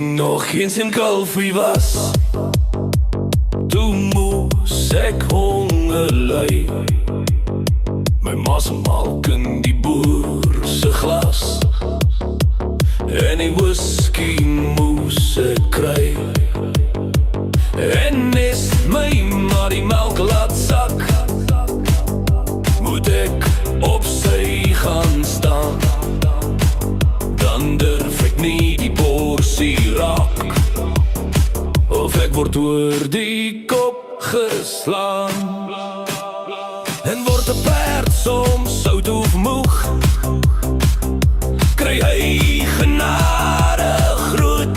nog eens in Kalfie was, toe moes ek honger ly. My ma se melk in die boer se glas, en die whisky moes ek kry. En is my ma die melk laat sak, moet ek op sy gaan staan. Dan durf ek nie die borsie raak, of ek word oor die kop geslaan. En word 'n perd soms sout of moeg, kry hy genade groet.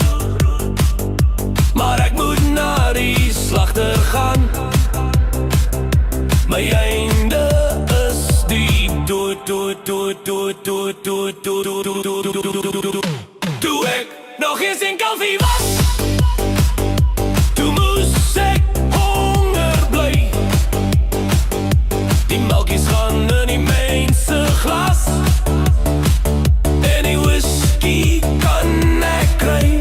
Maar ek moet na die slagter gaan, my einde is die dood. Toe ek nog eens in Kalfie was, toe moes ek honger bly. Die melkies gaan in die mense glas, en die whisky kan ek kry.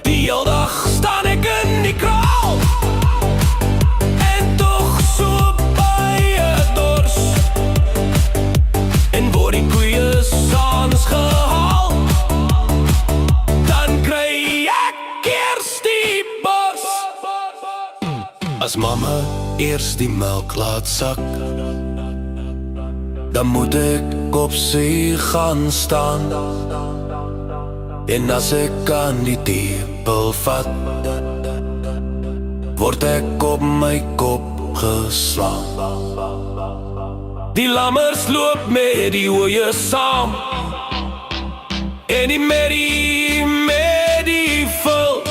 Die hele dag staan ek in die kraal, en toch so baie dors. En word die koeie saans gehaal, dan kry ek eers die bors. As mama eers die melk laat sak, dan moet ek op sy gaan staan. En as ek aan die tepel vat, word ek op my kop geslaan. Die lammers loop met die ooie saam, en die merrie met die vul.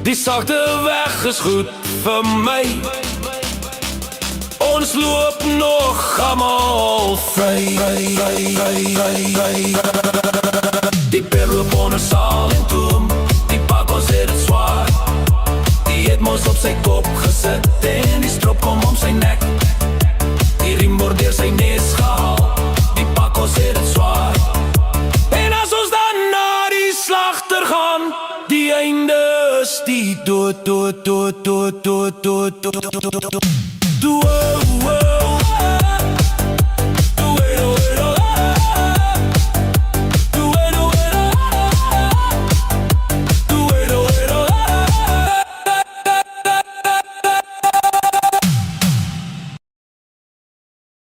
Die sagte weg is goed vir my, ons loop nog allemaal vry. Die per loop onder saal en toom, die Pakos het het zwaar. Die het mos op sy kop gesit, en die strop kom om sy nek. Die riem word deur sy neus gehaal, die Pakos het het zwaar. En as ons dan na die slagter gaan, die einde is die dood.